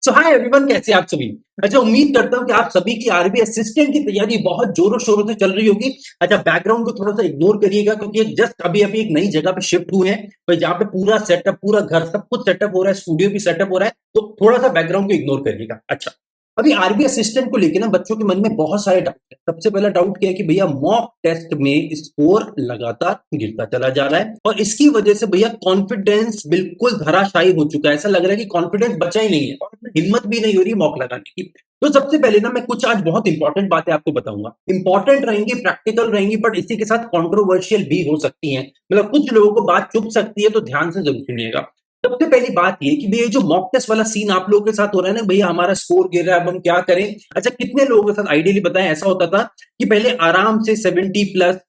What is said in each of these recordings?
सो hi everyone, कैसे आप सभी। अच्छा, उम्मीद करता हूँ कि आप सभी की आरबी असिस्टेंट की तैयारी बहुत जोरों शोरों से चल रही होगी। अच्छा, बैकग्राउंड को थोड़ा सा इग्नोर करिएगा क्योंकि जस्ट अभी अभी एक नई जगह पे शिफ्ट हुए हैं, तो जहाँ पे पूरा सेटअप, पूरा घर, सब कुछ सेटअप हो रहा है, स्टूडियो भी सेटअप हो रहा है, तो थोड़ा सा बैकग्राउंड को इग्नोर करिएगा। अच्छा, अभी आरबी असिस्टेंट को लेकर ना बच्चों के मन में बहुत सारे डाउट है। सबसे पहला डाउट क्या है कि भैया मॉक टेस्ट में स्कोर लगातार गिरता चला जा रहा है और इसकी वजह से भैया कॉन्फिडेंस बिल्कुल धराशायी हो चुका है। ऐसा लग रहा है कि कॉन्फिडेंस बचा ही नहीं है और हिम्मत भी नहीं हो रही मॉक लगाने की। तो सबसे पहले ना मैं कुछ आज बहुत इंपॉर्टेंट बातें आपको बताऊंगा। इंपॉर्टेंट रहेंगी, प्रैक्टिकल रहेंगी, बट इसी के साथ कंट्रोवर्शियल भी हो सकती हैं। मतलब कुछ लोगों को बात चुभ सकती है, तो ध्यान से जरूर सुनिएगा। सबसे पहली बात ये कि भैया जो मॉक टेस्ट वाला सीन आप लोगों के साथ हो रहा है ना, भैया हमारा स्कोर गिर रहा है, अब हम क्या करें। अच्छा, कितने लोगों के साथ आइडियली बताएं ऐसा होता था कि पहले आराम से 70+,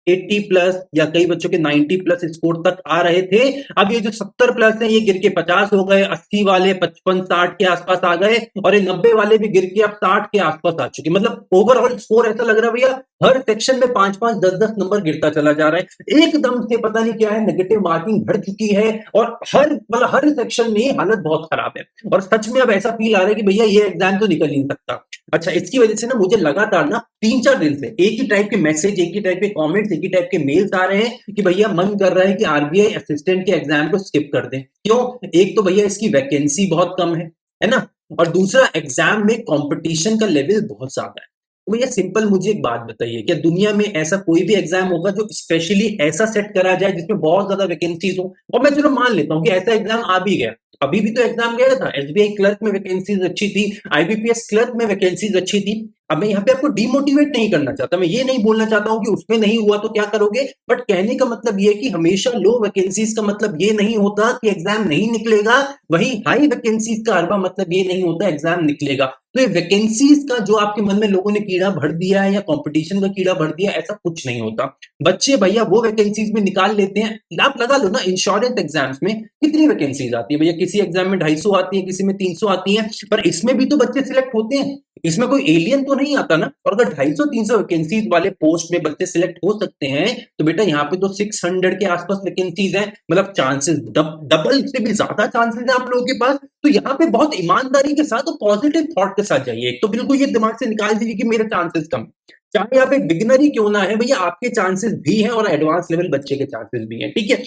80+ या कई बच्चों के 90+ स्कोर तक आ रहे थे। अब ये जो 70+ है ये गिर के 50 हो गए, 80 वाले 55-60 के आसपास आ गए और ये 90 वाले भी गिर के अब 60 के आसपास आ चुके। मतलब ओवरऑल स्कोर ऐसा लग रहा है भैया हर सेक्शन में 5-5, 10-10 नंबर गिरता चला जा रहा है। एकदम से पता नहीं क्या है, नेगेटिव मार्किंग बढ़ चुकी है और हर सेक्शन में हालत बहुत खराब है। और सच में अब ऐसा फील आ रहा है कि भैया ये एग्जाम तो निकल ही नहीं सकता। अच्छा, इसकी वजह से ना मुझे लगातार ना 3-4 दिन से एक ही टाइप के मैसेज, एक ही टाइप के कमेंट्स, एक ही टाइप के मेल्स आ रहे हैं कि भैया मन कर रहा है कि आरबीआई असिस्टेंट के एग्जाम को स्किप कर दें। क्यों? एक तो भैया इसकी वैकेंसी बहुत कम है ना, और दूसरा एग्जाम में कंपटीशन का लेवल बहुत ज्यादा है। तो भैया सिंपल मुझे एक बात बताइए, क्या दुनिया में ऐसा कोई भी एग्जाम होगा जो स्पेशली ऐसा सेट करा जाए जिसमें बहुत ज्यादा वैकेंसीज हो? और मैं चलो मान लेता हूँ कि ऐसा एग्जाम आ भी गया, अभी भी तो एग्जाम गया था, एसबीआई क्लर्क में वैकेंसीज अच्छी थी, आईबीपीएस क्लर्क में वैकेंसीज अच्छी थी। अब मैं यहाँ पे आपको डिमोटिवेट नहीं करना चाहता, मैं ये नहीं बोलना चाहता हूँ कि उसमें नहीं हुआ तो क्या करोगे, बट कहने का मतलब ये है कि हमेशा लो वैकेंसीज का मतलब ये नहीं होता कि एग्जाम नहीं निकलेगा, वहीं हाई वैकेंसीज का अरबा मतलब ये नहीं होता एग्जाम निकलेगा। तो ये वैकेंसीज का जो आपके मन में लोगों ने कीड़ा भर दिया है या कंपटीशन का कीड़ा भर दिया, ऐसा कुछ नहीं होता। बच्चे भैया वो वैकेंसीज में निकाल लेते हैं। आप लगा लो ना, इंश्योरेंस एग्जाम्स में कितनी वैकेंसीज आती है भैया, किसी एग्जाम में 250 आती है, किसी में 300 आती है, पर इसमें भी तो बच्चे सिलेक्ट होते हैं। इसमें कोई एलियन तो नहीं आता ना। और अगर 250-300 वैकेंसीज वाले पोस्ट में बच्चे सिलेक्ट हो सकते हैं, तो बेटा यहाँ पे तो 600 के आसपास वैकेंसीज हैं। मतलब चांसेस डबल से भी ज्यादा चांसेस है आप लोगों के पास। तो यहाँ पे बहुत ईमानदारी के साथ और पॉजिटिव थॉट के साथ जाइए। एक तो बिल्कुल ये दिमाग से निकाल दीजिए कि मेरे चांसेस कम, चाहे आप एक बिगिनर ही क्यों ना है भैया, आपके चांसेस भी हैं और एडवांस लेवल बच्चे के चांसेस भी हैं, ठीक है।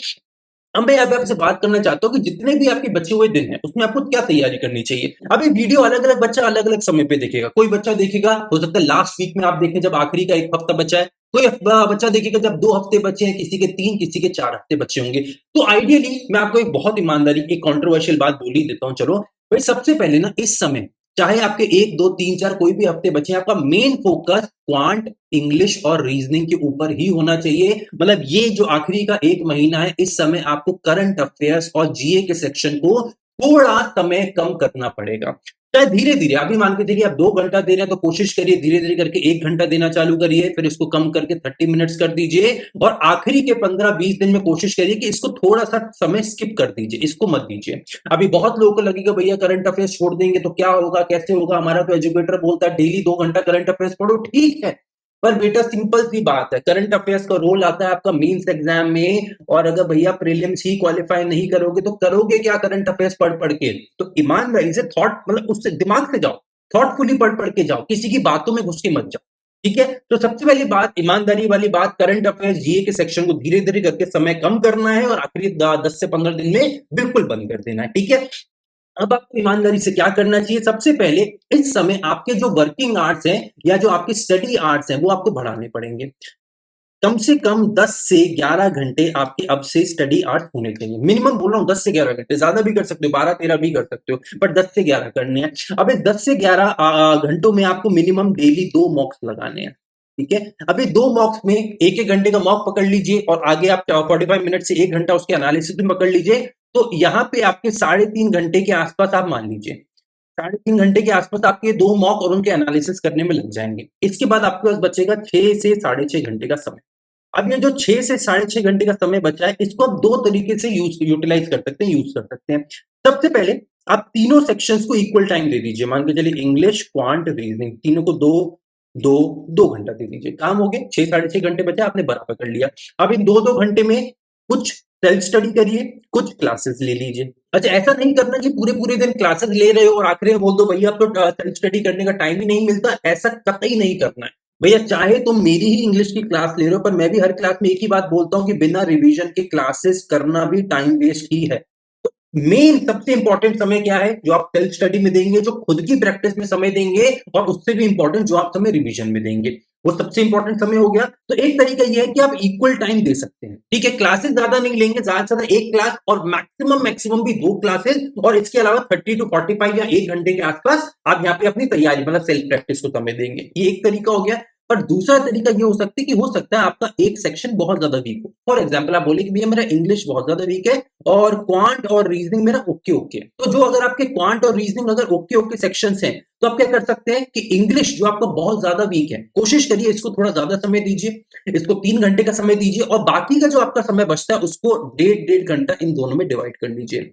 अब मैं अब आपसे बात करना चाहता हूँ कि जितने भी आपके बचे हुए दिन हैं उसमें आपको क्या तैयारी करनी चाहिए। अब ये वीडियो अलग अलग बच्चा अलग अलग समय पे देखेगा। कोई बच्चा देखेगा, हो सकता है लास्ट वीक में आप देखें जब आखिरी का एक हफ्ता बचा है, कोई बच्चा देखेगा जब 2 हफ्ते बचे हैं, किसी के 3, किसी के 4 हफ्ते बचे होंगे। तो आइडियली मैं आपको एक बहुत ईमानदारी, एक कॉन्ट्रोवर्शियल बात बोल ही देता हूँ। चलो भाई, सबसे पहले ना इस समय चाहे आपके 1, 2, 3, 4 कोई भी हफ्ते बचे, आपका मेन फोकस क्वांट, इंग्लिश और रीजनिंग के ऊपर ही होना चाहिए। मतलब ये जो आखिरी का एक महीना है, इस समय आपको करंट अफेयर्स और जीए के सेक्शन को थोड़ा समय कम करना पड़ेगा। चाहे धीरे धीरे, अभी मान के चलिए आप 2 घंटा दे रहे हैं तो कोशिश करिए धीरे धीरे करके 1 घंटा देना चालू करिए, फिर इसको कम करके 30 मिनट्स कर दीजिए और आखिरी के 15-20 दिन में कोशिश करिए कि इसको थोड़ा सा समय स्किप कर दीजिए, इसको मत दीजिए। अभी बहुत लोगों को लगेगा भैया करंट अफेयर्स छोड़ देंगे तो क्या होगा, कैसे होगा, हमारा तो एजुकेटर बोलता है डेली 2 घंटा करंट अफेयर्स पढ़ो। ठीक है, पर बेटा सिंपल सी बात है, करंट अफेयर्स का रोल आता है आपका मेंस एग्जाम में, और अगर भैया प्रीलिम्स ही क्वालिफाई नहीं करोगे तो करोगे क्या करंट अफेयर्स पढ़ पढ़ के। तो ईमानदारी से थॉट, मतलब उससे दिमाग से जाओ, थॉटफुली पढ़ पढ़ के जाओ, किसी की बातों में घुस के मत जाओ, ठीक है। तो सबसे पहली बात, ईमानदारी वाली बात, करंट अफेयर्स जीए के सेक्शन को धीरे धीरे करके समय कम करना है और आखिरी 10 से 15 दिन में बिल्कुल बंद कर देना है, ठीक है। अब आपको ईमानदारी से क्या करना चाहिए, सबसे पहले इस समय आपके जो वर्किंग आवर्स हैं या जो आपके स्टडी आवर्स हैं वो आपको बढ़ाने पड़ेंगे। कम से कम 10 से 11 घंटे आपके अब से स्टडी आवर्स होने चाहिए। मिनिमम बोल रहा हूँ 10 से 11 घंटे, ज्यादा भी कर सकते हो, 12-13 भी कर सकते हो, बट 10 से 11 करने हैं। अब इस 10 से 11 घंटों में आपको मिनिमम डेली 2 मॉक्स लगाने हैं, ठीक है। अभी 2 मॉक्स में 1-1 घंटे का मॉक पकड़ लीजिए और आगे आप 45 मिनट से 1 घंटा उसके एनालिसिस में पकड़ लीजिए। तो यहाँ पे आपके 3.5 घंटे के आसपास, आप मान लीजिए 3.5 घंटे के आसपास आपके 2 मॉक और उनके एनालिसिस करने में लग जाएंगे। इसके बाद आपके पास बचेगा 6 से 6.5 घंटे का समय। अब ये जो 6 से 6.5 घंटे का समय बचा है, इसको आप 2 तरीके से यूटिलाइज कर सकते हैं, यूज कर सकते हैं। सबसे पहले आप तीनों सेक्शंस को इक्वल टाइम दे दीजिए। मान के चलिए इंग्लिश, क्वांट, रीजनिंग, तीनों को 2-2-2 घंटा दे दीजिए। काम हो गए, 6 साढ़े 6 घंटे बचे, आपने बराबर कर लिया। अब इन 2-2 घंटे में कुछ सेल्फ स्टडी करिए, कुछ क्लासेस ले लीजिए। अच्छा, ऐसा नहीं करना कि पूरे पूरे दिन क्लासेस ले रहे हो और आखिरी में बोल दो भैया अब तो सेल्फ स्टडी करने का टाइम ही नहीं मिलता। ऐसा कतई नहीं करना है भैया। चाहे तुम मेरी ही इंग्लिश की क्लास ले रहे हो, पर मैं भी हर क्लास में एक ही बात बोलता हूँ कि बिना रिवीजन के क्लासेस करना भी टाइम वेस्ट ही है। मेन सबसे इंपॉर्टेंट समय क्या है जो आप सेल्फ स्टडी में देंगे, जो खुद की प्रैक्टिस में समय देंगे, और उससे भी इंपॉर्टेंट जो आप समय रिवीजन में देंगे, वो सबसे इंपॉर्टेंट समय हो गया। तो एक तरीका यह है कि आप इक्वल टाइम दे सकते हैं। ठीक है, क्लासेस ज्यादा नहीं लेंगे, ज्यादा से ज्यादा एक क्लास और मैक्सिमम मैक्सिमम भी दो क्लासेस, और इसके अलावा 30 to 45 या 1 घंटे के आसपास आप यहाँ पे अपनी तैयारी मतलब सेल्फ प्रैक्टिस को समय देंगे। ये एक तरीका हो गया। पर दूसरा तरीका ये हो सकता है कि हो सकता है आपका एक सेक्शन बहुत ज्यादा वीक हो। फॉर एग्जाम्पल आप बोले कि भैया मेरा इंग्लिश बहुत ज्यादा वीक है और क्वांट और रीजनिंग मेरा ओके ओके। तो जो अगर आपके क्वांट और रीजनिंग अगर ओके ओके सेक्शंस हैं, तो आप क्या कर सकते हैं कि इंग्लिश जो आपका बहुत ज्यादा वीक है, कोशिश करिए इसको थोड़ा ज्यादा समय दीजिए, इसको 3 घंटे का समय दीजिए, और बाकी का जो आपका समय बचता है उसको डेढ़ डेढ़ घंटा इन दोनों में डिवाइड कर लीजिए।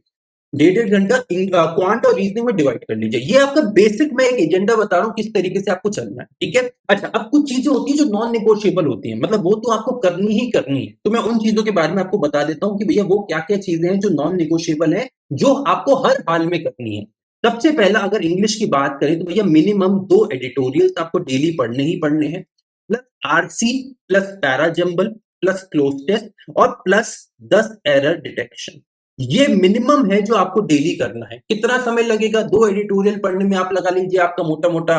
डेढ़ डेढ़ घंटा क्वांट और रीजनिंग में डिवाइड कर लीजिए। ये आपका बेसिक मैं एक एजेंडा बता रहा हूँ किस तरीके से आपको चलना है। ठीक है। अच्छा, अब कुछ चीजें होती है जो नॉन नेगोशिएबल होती है, मतलब वो तो आपको करनी ही करनी है। तो मैं उन चीजों के बारे में आपको बता देता हूँ कि भैया वो क्या क्या चीजें हैं जो नॉन नेगोशिएबल है, जो आपको हर हाल में करनी है। सबसे पहला अगर इंग्लिश की बात करें तो भैया मिनिमम 2 एडिटोरियल्स आपको डेली पढ़ने ही पढ़ने हैं, plus RC, plus parajumble, plus cloze test, और प्लस 10 एरर डिटेक्शन। ये मिनिमम है जो आपको डेली करना है। कितना समय लगेगा 2 एडिटोरियल पढ़ने में? आप लगा लीजिए आपका मोटा मोटा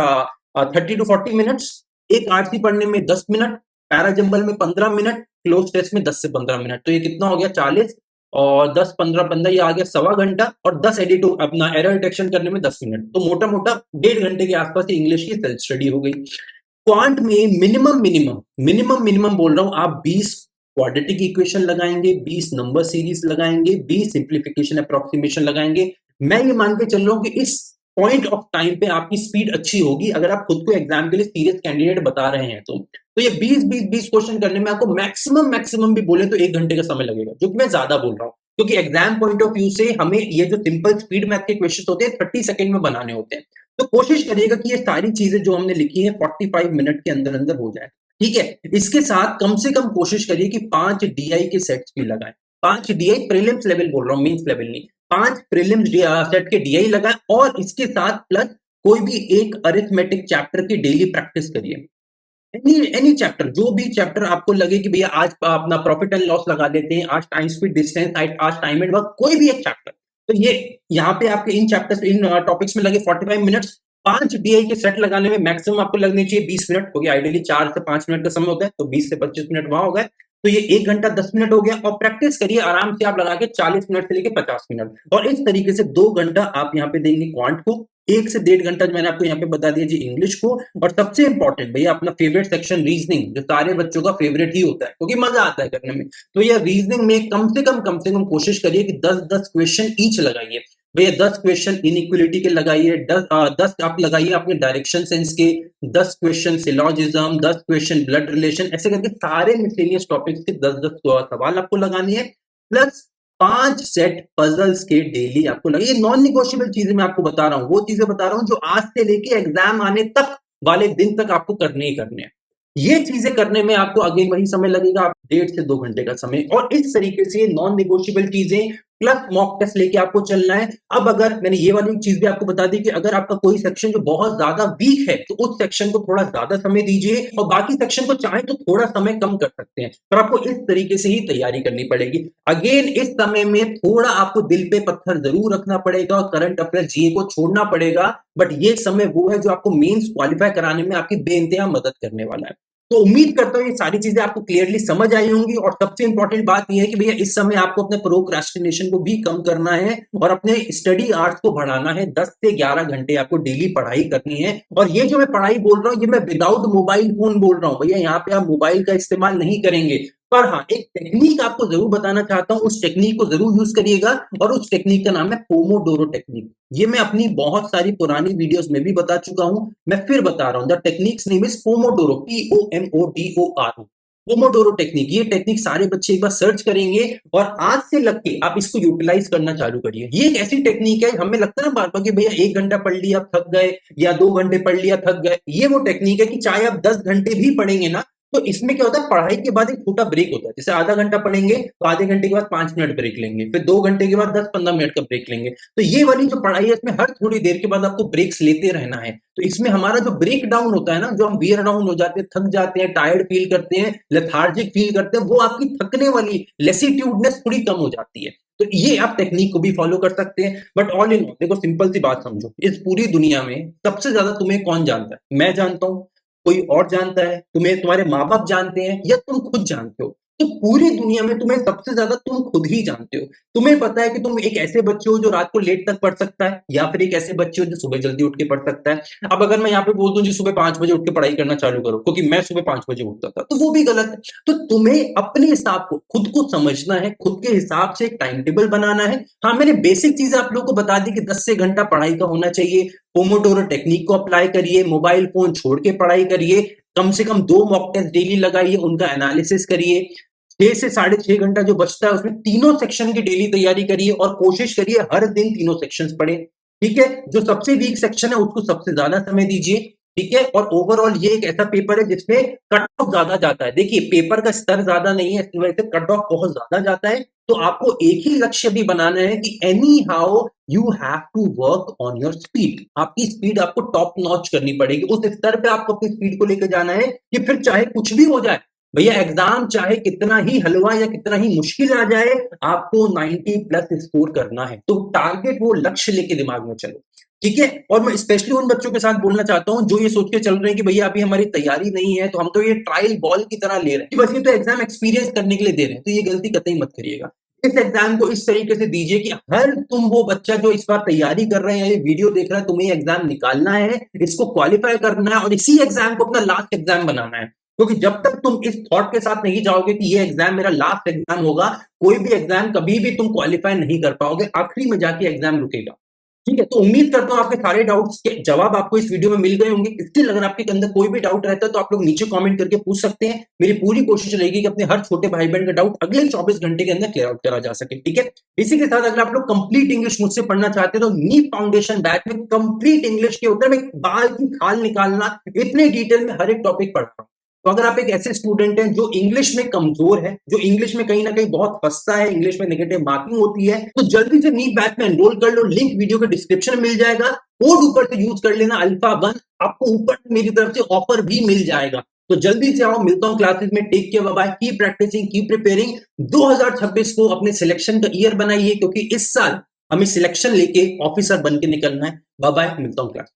30 to 40 मिनट्स। एक आरसी पढ़ने में 10 मिनट, पैराजंबल में 15 मिनट, क्लोज टेस्ट में 10 से 15 मिनट। तो ये कितना हो गया 40, और 10 15 15 ये आ गया सवा घंटा, और 10 एडिटो अपना एरर डिटेक्शन करने में 10 मिनट। तो मोटा मोटा डेढ़ घंटे के आसपास इंग्लिश की सेल्फ स्टडी हो गई। क्वांट में मिनिमम मिनिमम मिनिमम मिनिमम बोल रहा हूं, आप 20 क्वाड्रेटिक इक्वेशन लगाएंगे, 20 नंबर सीरीज लगाएंगे, 20 सिंप्लीफिकेशन अप्रोक्सीमेशन लगाएंगे। मैं ये मान के चल रहा हूं कि इस पॉइंट ऑफ टाइम पे आपकी स्पीड अच्छी होगी अगर आप खुद को एग्जाम के लिए सीरियस कैंडिडेट बता रहे हैं। तो ये 20 क्वेश्चन करने में आपको मैक्सिमम मैक्सिमम भी बोले तो 1 घंटे का समय लगेगा, जो कि मैं ज्यादा बोल रहा हूँ, क्योंकि एग्जाम पॉइंट ऑफ व्यू से हमें ये जो सिंपल स्पीड मैथ के क्वेश्चन होते हैं 30 सेकंड में बनाने होते हैं। तो कोशिश करिएगा कि ये सारी चीजें जो हमने लिखी है 45 मिनट के अंदर अंदर हो जाए। ठीक है। इसके साथ कम से कम कोशिश करिए कि 5 DI के सेट्स भी लगाएं। 5 DI प्रीलिम्स लेवल बोल रहा हूँ, मेंस लेवल नहीं। 5 प्रीलिम्स सेट के DI लगाएं, और इसके साथ प्लस कोई भी एक अरिथमेटिक चैप्टर की डेली प्रैक्टिस करिए। एनी चैप्टर, जो भी चैप्टर आपको लगे कि भैया आज अपना प्रॉफिट एंड लॉस लगा लेते हैं, आज टाइम स्पीड डिस्टेंस, आज टाइम एंड वर्क, कोई भी एक चैप्टर। तो ये यहाँ पे आपके इन चैप्टर्स इन टॉपिक्स में लगे 45 मिनट्स। 5 DI के सेट लगाने में मैक्सिमम आपको लगने चाहिए 20 मिनट, क्योंकि आइडियली 4 से 5 मिनट का समय होता है, तो 20 से 25 मिनट वहां हो गए। तो ये 1 घंटा 10 मिनट हो गया, और प्रैक्टिस करिए आराम से आप लगा के 40 मिनट से लेके 50 मिनट, और इस तरीके से 2 घंटा आप यहाँ पे देंगे क्वांट को, 1 से 1.5 घंटा मैंने आपको यहाँ पे बता दिया जी इंग्लिश को, और सबसे इंपॉर्टेंट भैया अपना फेवरेट सेक्शन रीजनिंग, जो सारे बच्चों का फेवरेट ही होता है क्योंकि मजा आता है करने में। तो ये रीजनिंग में कम से कम कोशिश करिए कि 10-10 क्वेश्चन ईच लगाइए। भैया 10 क्वेश्चन इनइक्वलिटी के लगाइए, 10 आप लगाइए अपने डायरेक्शन सेंस के, 10 question syllogism, 10 question blood relation, ऐसे करके सारे मिसलेनियस टॉपिक्स के 10-10 सवाल आपको लगाने हैं, प्लस 5 सेट पजल्स के डेली आपको लगे। ये नॉन निगोशियबल चीजें मैं आपको बता रहा हूँ, वो चीजें बता रहा हूँ जो आज से लेके एग्जाम आने तक वाले दिन तक आपको करने ही करने हैं। ये चीजें करने में आपको अगेन वही समय लगेगा, आप 1.5 से 2 घंटे का समय, और इस तरीके से नॉन निगोशियबल चीजें प्लस मॉक टेस्ट लेके आपको चलना है। अब अगर मैंने ये वाली चीज भी आपको बता दी कि अगर आपका कोई सेक्शन जो बहुत ज्यादा वीक है, तो उस सेक्शन को थोड़ा ज्यादा समय दीजिए, और बाकी सेक्शन को चाहे तो थोड़ा समय कम कर सकते हैं, पर आपको इस तरीके से ही तैयारी करनी पड़ेगी। अगेन इस समय में थोड़ा आपको दिल पे पत्थर जरूर रखना पड़ेगा, और करंट अफेयर जीए को छोड़ना पड़ेगा, बट ये समय वो है जो आपको मेंस क्वालिफाई कराने में आपकी बेइंतहा मदद करने वाला है। तो उम्मीद करता हूँ ये सारी चीजें आपको क्लियरली समझ आई होंगी, और सबसे इंपॉर्टेंट बात यह है कि भैया इस समय आपको अपने प्रोक्रास्टिनेशन को भी कम करना है, और अपने स्टडी आवर्स को बढ़ाना है। 10 से 11 घंटे आपको डेली पढ़ाई करनी है। और ये जो मैं पढ़ाई बोल रहा हूँ, ये मैं विदाउट मोबाइल फोन बोल रहा हूँ भैया, यहाँ पे आप मोबाइल का इस्तेमाल नहीं करेंगे। पर हाँ, एक टेक्निक आपको जरूर बताना चाहता हूँ, उस टेक्निक को जरूर यूज करिएगा, और उस टेक्निक का नाम है पोमोडोरो टेक्निक। ये मैं अपनी बहुत सारी पुरानी वीडियोस में भी बता चुका हूं, मैं फिर बता रहा हूं। The techniques name is Pomodoro, POMODOR, Pomodoro technique. ये टेक्निक सारे बच्चे एक बार सर्च करेंगे, और आज से लग के आप इसको यूटिलाइज करना चालू करिए। ये एक ऐसी टेक्निक है, हमें लगता है ना बार बार कि भैया 1 घंटा पढ़ लिया थक गए, या 2 घंटे पढ़ लिया थक गए। ये वो टेक्निक है कि चाहे आप 10 घंटे भी पढ़ेंगे ना, तो इसमें क्या होता है, पढ़ाई के बाद एक छोटा ब्रेक होता है, जैसे आधा घंटा पढ़ेंगे तो आधे घंटे के बाद 5 मिनट ब्रेक लेंगे, फिर 2 घंटे के बाद 10-15 मिनट का ब्रेक लेंगे। तो ये वाली जो पढ़ाई है इसमें हर थोड़ी देर के बाद आपको ब्रेक्स लेते रहना है। तो इसमें हमारा जो ब्रेक डाउन होता है ना, जो हम वियर डाउन हो जाते हैं, थक जाते हैं, टायर्ड फील करते हैं, लेथार्जिक फील करते हैं, वो आपकी थकने वाली लेसिट्यूडनेस थोड़ी कम हो जाती है। तो ये आप टेक्निक को भी फॉलो कर सकते हैं। बट ऑल इन ऑल देखो, सिंपल सी बात समझो, इस पूरी दुनिया में सबसे ज्यादा तुम्हें कौन जानता है? मैं जानता हूं, कोई और जानता है, तुम्हें तुम्हारे माँ बाप जानते हैं, या तुम खुद जानते हो? तो पूरी दुनिया में तुम्हें सबसे ज्यादा तुम खुद ही जानते हो। तुम्हें पता है कि तुम एक ऐसे बच्चे हो जो रात को लेट तक पढ़ सकता है, या फिर एक ऐसे बच्चे हो जो सुबह जल्दी उठ के पढ़ सकता है। अब अगर मैं यहाँ पे बोल दूं जी सुबह 5 बजे उठ के पढ़ाई करना चालू करो, क्योंकि मैं सुबह 5 बजे उठता था, तो वो भी गलत है। तो तुम्हें अपने हिसाब को खुद को समझना है, खुद के हिसाब से एक टाइम टेबल बनाना है। हाँ, मैंने बेसिक चीजें आप लोगों को बता दी कि 10 से घंटा पढ़ाई का होना चाहिए। पोमोडोरो टेक्निक को अप्लाई करिए, मोबाइल फोन छोड़ के पढ़ाई करिए, कम से कम 2 मॉक टेस्ट डेली लगाइए, उनका एनालिसिस करिए। 6 से 6.5 घंटा जो बचता है उसमें तीनों सेक्शन की डेली तैयारी करिए, और कोशिश करिए हर दिन तीनों सेक्शंस पढ़ें। ठीक है, जो सबसे वीक सेक्शन है उसको सबसे ज्यादा समय दीजिए। ठीक है, और ओवरऑल ये एक ऐसा पेपर है जिसमें कट ऑफ ज्यादा जाता है। देखिए, पेपर का स्तर ज्यादा नहीं है, इस वजह से कट ऑफ बहुत ज्यादा जाता है। तो आपको एक ही लक्ष्य भी बनाना है कि any how you have to work on your speed. आपकी स्पीड आपको टॉप नॉच करनी पड़ेगी, उस स्तर पे आपको अपनी स्पीड को लेकर जाना है कि फिर चाहे कुछ भी हो जाए भैया, एग्जाम चाहे कितना ही हलवा या कितना ही मुश्किल आ जाए, आपको 90 प्लस स्कोर करना है। तो टारगेट, वो लक्ष्य लेके दिमाग में चलो। ठीक है, और मैं स्पेशली उन बच्चों के साथ बोलना चाहता हूं जो ये सोच के चल रहे हैं कि भैया अभी हमारी तैयारी नहीं है, तो हम तो ये ट्रायल बॉल की तरह ले रहे हैं कि बस ये तो एग्जाम एक्सपीरियंस करने के लिए दे रहे हैं। तो ये गलती कतई मत करिएगा। इस एग्जाम को इस तरीके से दीजिए कि हर तुम वो बच्चा जो इस बार तैयारी कर रहे हैं, ये वीडियो देख रहा है, तुम्हें एग्जाम निकालना है, इसको क्वालिफाई करना है, और इसी एग्जाम को अपना लास्ट एग्जाम बनाना है। क्योंकि जब तक तुम इस थॉट के साथ नहीं जाओगे कि ये एग्जाम मेरा लास्ट एग्जाम होगा, कोई भी एग्जाम कभी भी तुम क्वालिफाई नहीं कर पाओगे, आखिरी में जाके एग्जाम रुकेगा। ठीक है, तो उम्मीद करता हूँ आपके सारे डाउट्स के जवाब आपको इस वीडियो में मिल गए होंगे। स्टिल अगर आपके अंदर कोई भी डाउट रहता है तो आप लोग नीचे कमेंट करके पूछ सकते हैं। मेरी पूरी कोशिश रहेगी कि अपने हर छोटे भाई बहन का डाउट अगले 24 घंटे के अंदर क्लियर आउट करा जा सके। ठीक है, इसी के साथ अगर आप लोग कंप्लीट इंग्लिश मुझसे पढ़ना चाहते हैं तो नीट फाउंडेशन बैच में कंप्लीट इंग्लिश के ऊपर मैं बाल की खाल निकालना, इतने डिटेल में हर एक टॉपिक पढ़ रहा हूँ। तो अगर आप एक ऐसे स्टूडेंट हैं जो इंग्लिश में कमजोर है, जो इंग्लिश में कहीं ना कहीं बहुत फंसता है, इंग्लिश में नेगेटिव मार्किंग होती है, तो जल्दी से नीट बैच में एनरोल कर लो। लिंक वीडियो के डिस्क्रिप्शन में मिल जाएगा, कोड ऊपर से यूज कर लेना अल्फा 1, आपको ऊपर मेरी तरफ से ऑफर भी मिल जाएगा। तो जल्दी से आओ, मिलता हूं क्लासेस में। Take care, bye bye, keep practicing, keep preparing. 2026 को अपने सिलेक्शन का ईयर बनाइए, क्योंकि इस साल हमें सिलेक्शन लेके ऑफिसर बन के निकलना है। बाय बाय, मिलता हूं क्लास।